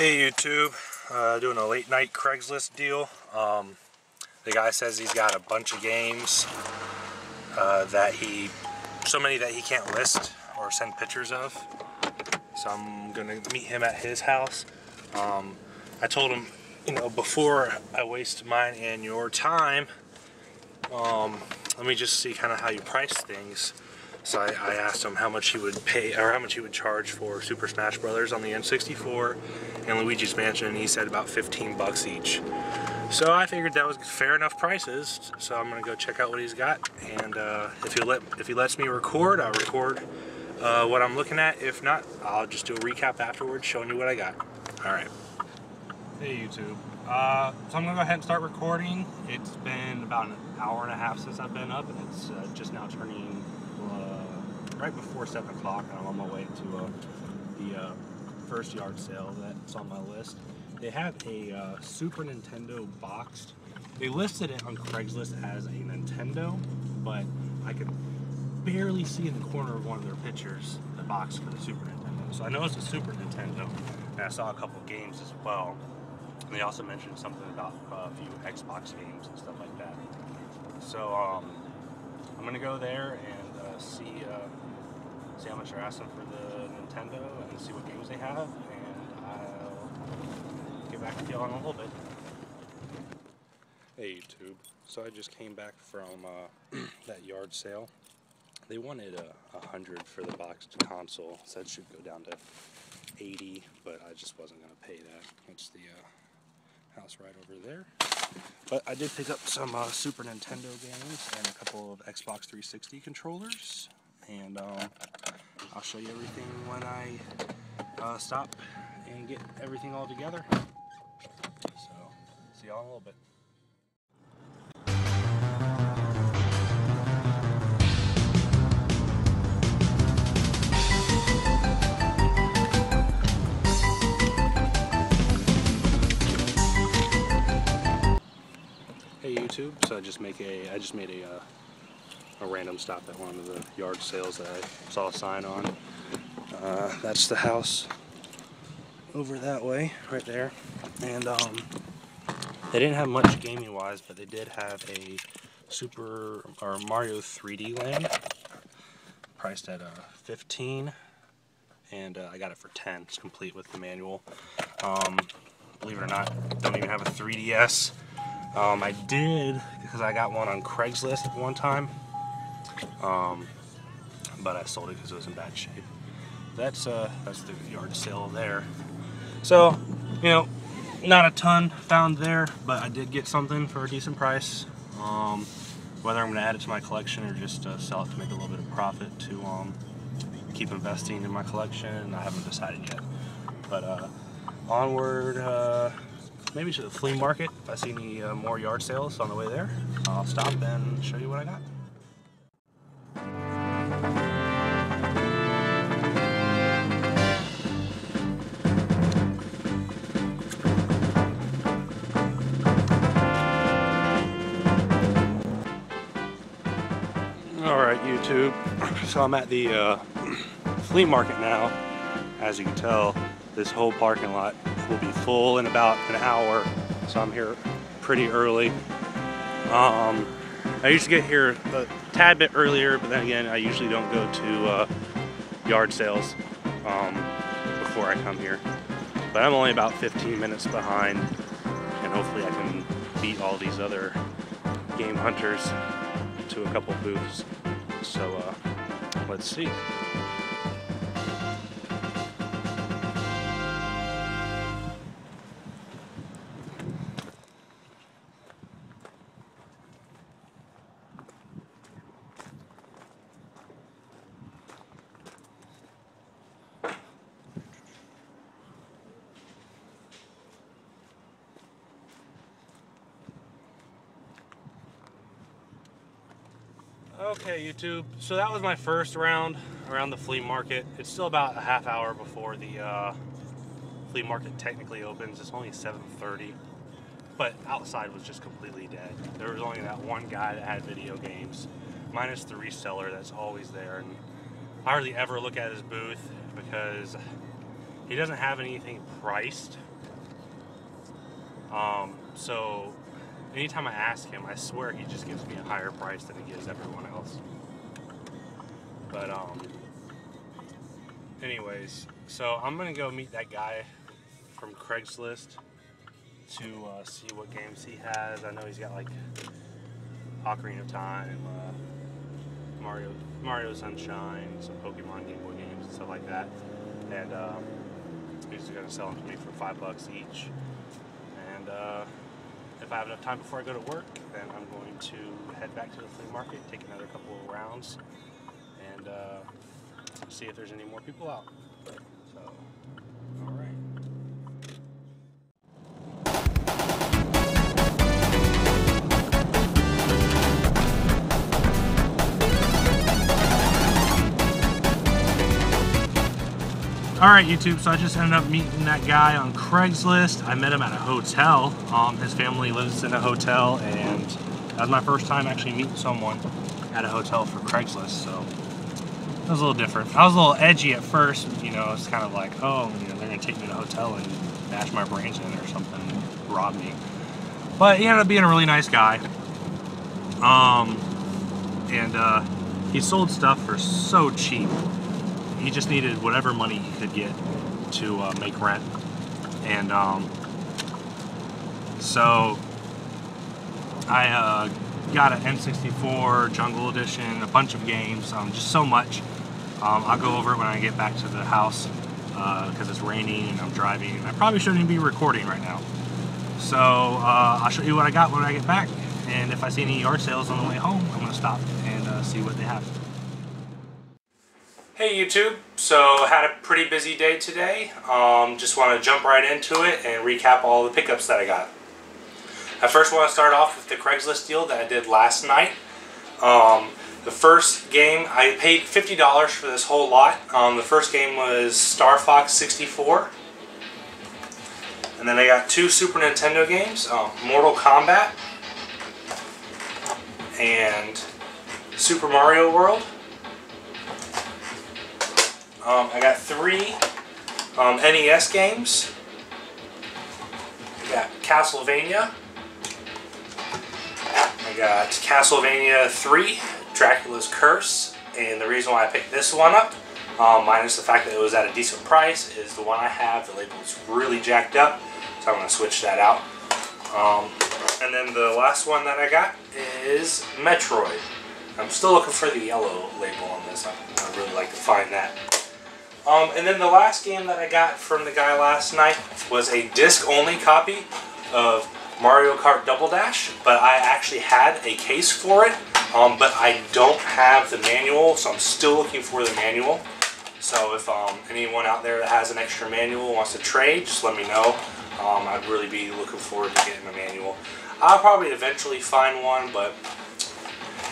Hey YouTube, doing a late night Craigslist deal. The guy says he's got a bunch of games so many that he can't list or send pictures of. So I'm gonna meet him at his house. I told him, before I waste mine and your time, let me just see kind of how you price things. So I asked him how much he would pay, or how much he would charge for Super Smash Brothers on the N64 and Luigi's Mansion, and he said about 15 bucks each. So I figured that was fair enough prices. So I'm gonna go check out what he's got, and if he lets me record, I'll record what I'm looking at. If not, I'll just do a recap afterwards, showing you what I got. All right. Hey YouTube. So I'm gonna go ahead and start recording. It's been about an hour and a half since I've been up, and it's just now turning right before 7 o'clock, and I'm on my way to the first yard sale that's on my list. They have a Super Nintendo boxed. They listed it on Craigslist as a Nintendo, but I could barely see in the corner of one of their pictures the box for the Super Nintendo. So I know it's a Super Nintendo, and I saw a couple games as well. And they also mentioned something about a few Xbox games and stuff like that. So I'm gonna go there and see how much they're asking for the Nintendo and see what games they have, and I'll get back to y'all in a little bit. Hey YouTube, so I just came back from that yard sale. They wanted 100 for the boxed console, so it should go down to 80, but I just wasn't going to pay that. It's the house right over there. But I did pick up some Super Nintendo games and a couple of Xbox 360 controllers, and I'll show you everything when I stop and get everything all together. So, see y'all in a little bit. Hey YouTube, so I just made a random stop at one of the yard sales that I saw a sign on. That's the house over that way, right there. And they didn't have much gaming wise, but they did have a Mario 3D Land, priced at 15, and I got it for 10. It's complete with the manual. Believe it or not, don't even have a 3DS. I did, because I got one on Craigslist at one time, but I sold it because it was in bad shape. That's the yard sale there. So, not a ton found there, but I did get something for a decent price. Whether I'm going to add it to my collection or just sell it to make a little bit of profit to keep investing in my collection, I haven't decided yet. But onward, maybe to the flea market. If I see any more yard sales on the way there, I'll stop and show you what I got. Alright YouTube, so I'm at the flea market now. As you can tell, this whole parking lot will be full in about an hour, so I'm here pretty early. I used to get here a tad bit earlier, but then again, I usually don't go to yard sales before I come here. But I'm only about 15 minutes behind, and hopefully I can beat all these other game hunters to a couple booths. So let's see. Okay YouTube, so that was my first round around the flea market. It's still about a half hour before the flea market technically opens. It's only 7:30, but outside was just completely dead. There was only that one guy that had video games, minus the reseller that's always there, and I hardly ever look at his booth because he doesn't have anything priced So anytime I ask him, I swear he just gives me a higher price than he gives everyone else. But anyways, so I'm gonna go meet that guy from Craigslist to see what games he has. I know he's got like Ocarina of Time, Mario Sunshine, some Pokemon Game Boy games and stuff like that. And he's gonna sell them to me for $5 each. And if I have enough time before I go to work, then I'm going to head back to the flea market, take another couple of rounds, and see if there's any more people out. So, all right. Alright YouTube, so I just ended up meeting that guy on Craigslist. I met him at a hotel. His family lives in a hotel, and that was my first time actually meeting someone at a hotel for Craigslist, so it was a little different. I was a little edgy at first, you know, it's kind of like, oh, you know, they're going to take me to a hotel and bash my brains in or something, rob me. But he ended up being a really nice guy. He sold stuff for so cheap. He just needed whatever money he could get to make rent. And so I got an N64 Jungle Edition, a bunch of games, just so much. I'll go over it when I get back to the house because it's raining and I'm driving. I probably shouldn't even be recording right now. So I'll show you what I got when I get back. And if I see any yard sales on the way home, I'm going to stop and see what they have. Hey YouTube, so had a pretty busy day today. Just want to jump right into it and recap all the pickups that I got. I first want to start off with the Craigslist deal that I did last night. The first game, I paid $50 for this whole lot. The first game was Star Fox 64. And then I got two Super Nintendo games, Mortal Kombat and Super Mario World. I got three NES games. I got Castlevania. I got Castlevania 3, Dracula's Curse, and the reason why I picked this one up, minus the fact that it was at a decent price, is the one I have, the label is really jacked up, so I'm going to switch that out. And then the last one that I got is Metroid. I'm still looking for the yellow label on this. I'd really like to find that. And then the last game that I got from the guy last night was a disc-only copy of Mario Kart Double Dash, but I actually had a case for it, but I don't have the manual, so I'm still looking for the manual. So if anyone out there that has an extra manual wants to trade, just let me know. I'd really be looking forward to getting a manual. I'll probably eventually find one, but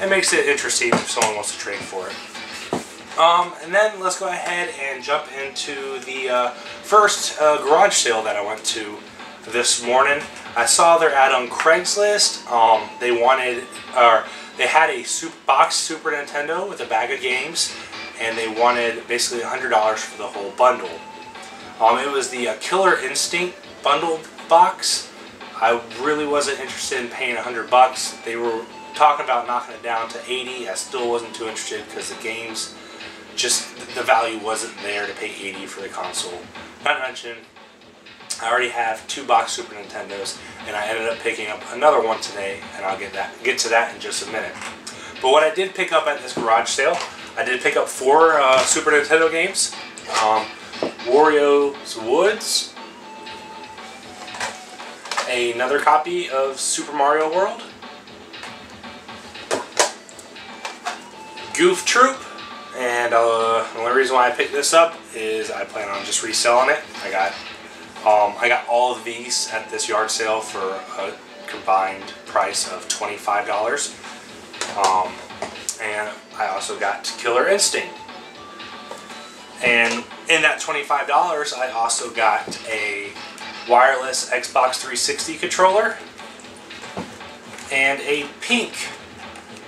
it makes it interesting if someone wants to trade for it. And then let's go ahead and jump into the first garage sale that I went to this morning. I saw their ad on Craigslist. They had a box Super Nintendo with a bag of games, and they wanted basically $100 for the whole bundle. It was the Killer Instinct bundled box. I really wasn't interested in paying $100. They were talking about knocking it down to $80. I still wasn't too interested because the games, just the value wasn't there to pay $80 for the console. Not to mention, I already have two box Super Nintendos, and I ended up picking up another one today, and I'll get to that in just a minute. But what I did pick up at this garage sale, I did pick up four Super Nintendo games. Wario's Woods, another copy of Super Mario World, Goof Troop, and the only reason why I picked this up is I plan on just reselling it. I got all of these at this yard sale for a combined price of $25. And I also got Killer Instinct. And in that $25, I also got a wireless Xbox 360 controller and a pink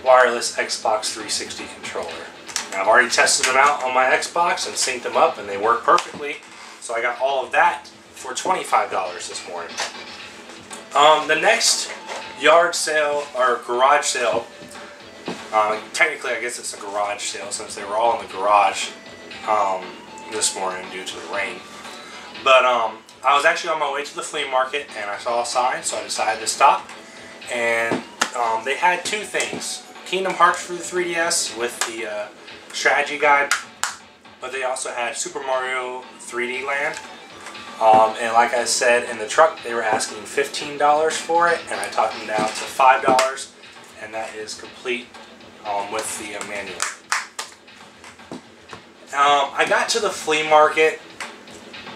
wireless Xbox 360 controller. Now, I've already tested them out on my Xbox and synced them up, and they work perfectly. So I got all of that for $25 this morning. The next yard sale or garage sale, technically I guess it's a garage sale since they were all in the garage this morning due to the rain. But I was actually on my way to the flea market and I saw a sign, so I decided to stop. And they had two things: Kingdom Hearts for the 3DS with the strategy guide, but they also had Super Mario 3D Land. And like I said in the truck, they were asking $15 for it, and I talked them down to $5, and that is complete with the manual. I got to the flea market.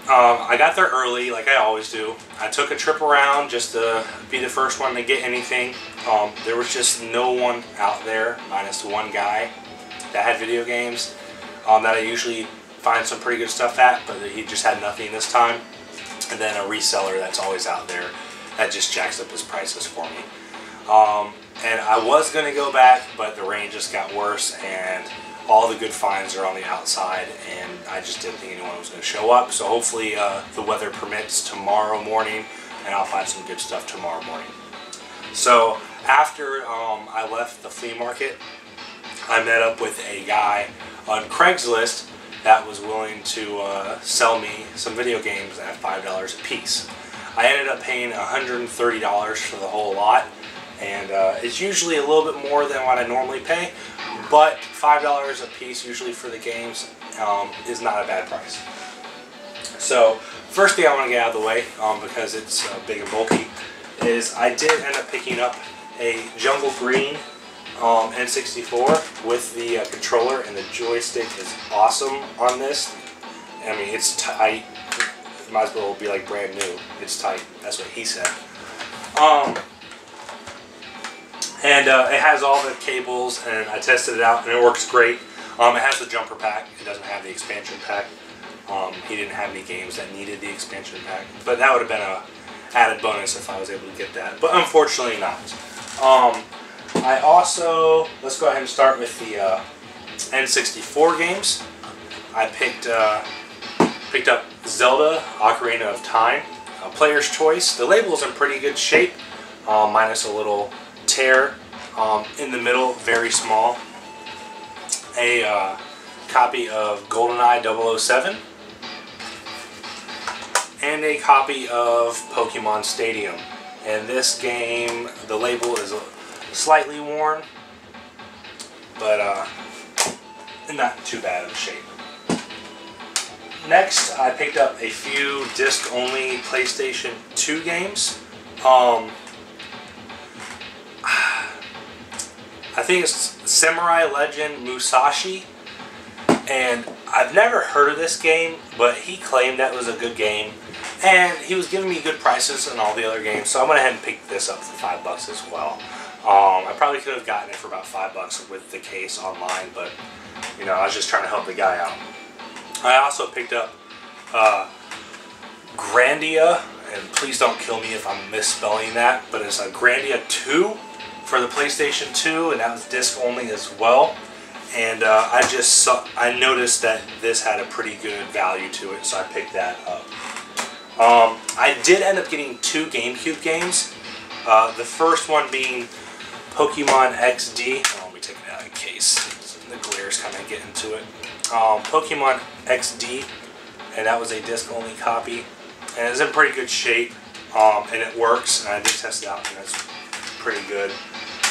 I got there early, like I always do. I took a trip around just to be the first one to get anything. There was just no one out there, minus one guy that had video games that I usually find some pretty good stuff at, but he just had nothing this time. And then a reseller that's always out there that just jacks up his prices for me. And I was going to go back, but the rain just got worse and all the good finds are on the outside, and I just didn't think anyone was going to show up. So hopefully the weather permits tomorrow morning, and I'll find some good stuff tomorrow morning. So after I left the flea market, I met up with a guy on Craigslist that was willing to sell me some video games at $5 a piece. I ended up paying $130 for the whole lot, and it's usually a little bit more than what I normally pay, but $5 a piece usually for the games is not a bad price. So first thing I want to get out of the way, because it's big and bulky, is I did end up picking up a Jungle Green N64 with the controller, and the joystick is awesome on this. I mean, it's tight. It might as well be like brand new. It's tight. That's what he said. And it has all the cables, and I tested it out, and it works great. It has the jumper pack. It doesn't have the expansion pack. He didn't have any games that needed the expansion pack, but that would have been a added bonus if I was able to get that. But unfortunately not. I also, let's go ahead and start with the N64 games. I picked up Zelda Ocarina of Time, Player's Choice. The label is in pretty good shape, minus a little tear in the middle, very small. A copy of GoldenEye 007, and a copy of Pokemon Stadium. And this game, the label is slightly worn, but not too bad of a shape. Next, I picked up a few disc-only PlayStation 2 games. I think it's Samurai Legend Musashi, and I've never heard of this game, but he claimed that was a good game, and he was giving me good prices on all the other games, so I went ahead and picked this up for $5 as well. I probably could have gotten it for about $5 with the case online, but you know, I was just trying to help the guy out. I also picked up Grandia, and please don't kill me if I'm misspelling that, but it's a Grandia 2 for the PlayStation 2, and that was disc only as well. And I noticed that this had a pretty good value to it, so I picked that up. I did end up getting two GameCube games. The first one being Pokemon XD. Oh, let me take it out of the case. The glare's kind of getting to it. Pokemon XD, and that was a disc-only copy, and it's in pretty good shape, and it works. And I did test it out, and it's pretty good.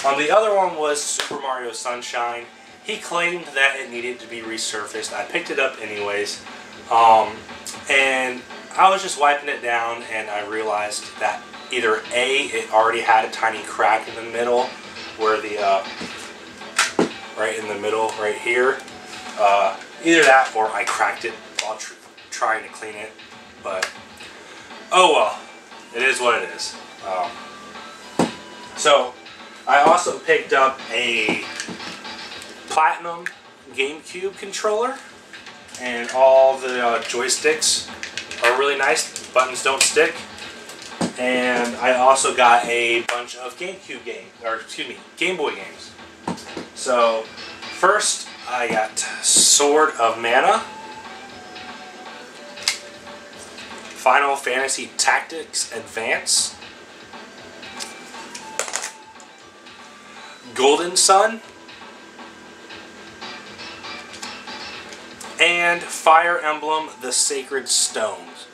The other one was Super Mario Sunshine. He claimed that it needed to be resurfaced. I picked it up anyways, and I was just wiping it down, and I realized that either A, it already had a tiny crack in the middle, where the right in the middle, right here. Either that, or I cracked it while trying to clean it. But oh well, it is what it is. So I also picked up a Platinum GameCube controller, and all the joysticks are really nice. Buttons don't stick. And I also got a bunch of GameCube games, or excuse me, Game Boy games. So first I got Sword of Mana, Final Fantasy Tactics Advance, Golden Sun, and Fire Emblem The Sacred Stones.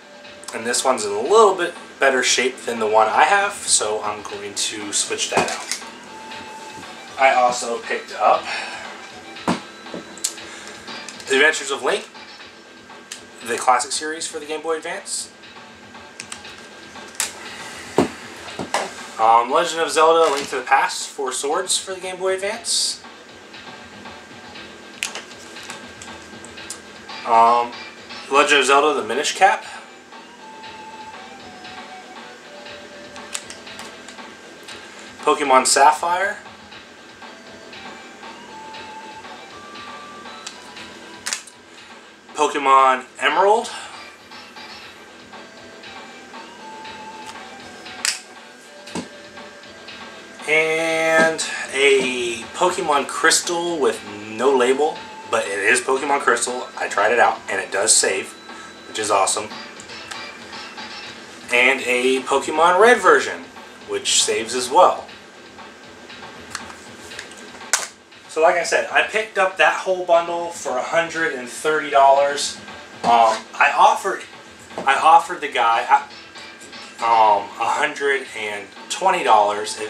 And this one's in a little bit better shape than the one I have, so I'm going to switch that out. I also picked up The Adventures of Link, the classic series for the Game Boy Advance. Legend of Zelda: Link to the Past, 4 Swords for the Game Boy Advance. Legend of Zelda: The Minish Cap. Pokemon Sapphire. Pokemon Emerald. And a Pokemon Crystal with no label, but it is Pokemon Crystal. I tried it out and it does save, which is awesome. And a Pokemon Red version, which saves as well. So like I said, I picked up that whole bundle for $130. I offered the guy $120.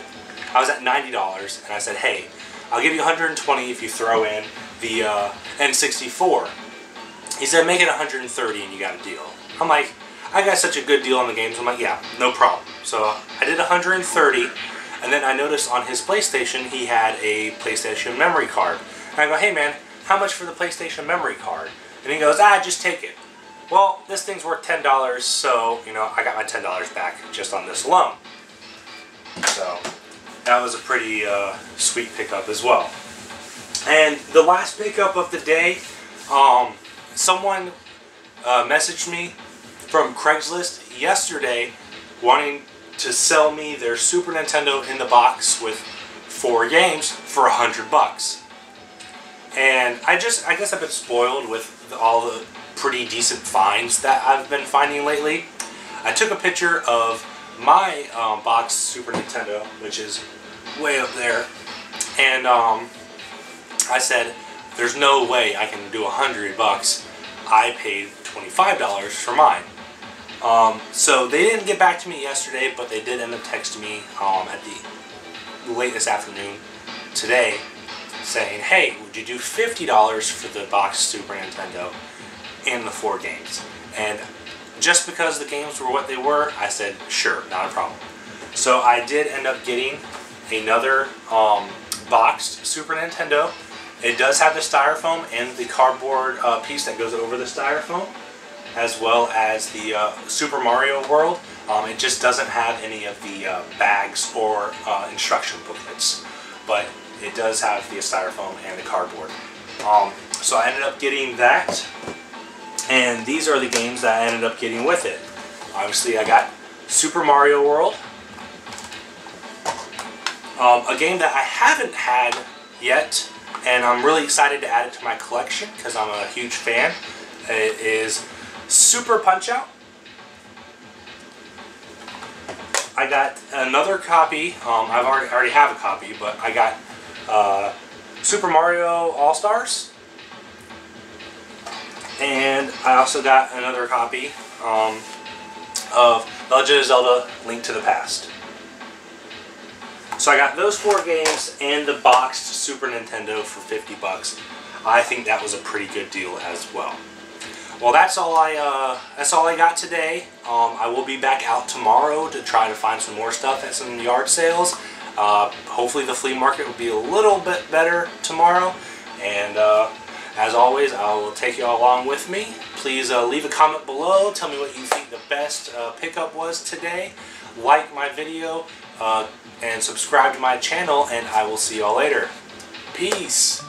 I was at $90, and I said, hey, I'll give you $120 if you throw in the N64. He said, make it $130 and you got a deal. I'm like, I got such a good deal on the games. I'm like, yeah, no problem. So I did $130, and then I noticed on his PlayStation he had a PlayStation memory card. And I go, hey man, how much for the PlayStation memory card? And he goes, just take it. Well, this thing's worth $10, so, you know, I got my $10 back just on this alone. So that was a pretty sweet pickup as well. And the last pickup of the day, someone messaged me from Craigslist yesterday wanting to sell me their Super Nintendo in the box with 4 games for $100. And I guess I've been spoiled with all the pretty decent finds that I've been finding lately. I took a picture of my box Super Nintendo, which is way up there, and I said, there's no way I can do $100. I paid $25 for mine. So they didn't get back to me yesterday, but they did end up texting me at the late this afternoon today saying, hey, would you do $50 for the box Super Nintendo and the 4 games? And just because the games were what they were, I said, sure, not a problem. So I did end up getting another boxed Super Nintendo. It does have the styrofoam and the cardboard piece that goes over the styrofoam, as well as the Super Mario World. It just doesn't have any of the bags or instruction booklets, but it does have the styrofoam and the cardboard. So I ended up getting that, and these are the games that I ended up getting with it. Obviously I got Super Mario World, a game that I haven't had yet, and I'm really excited to add it to my collection because I'm a huge fan. It is Super Punch-Out. I got another copy. I already have a copy, but I got Super Mario All-Stars, and I also got another copy of Legend of Zelda: Link to the Past. So I got those 4 games and the boxed Super Nintendo for $50. I think that was a pretty good deal as well. Well, that's all I got today. I will be back out tomorrow to try to find some more stuff at some yard sales. Hopefully the flea market will be a little bit better tomorrow. And as always, I will take you all along with me. Please leave a comment below. Tell me what you think the best pickup was today. Like my video and subscribe to my channel, and I will see y'all later. Peace.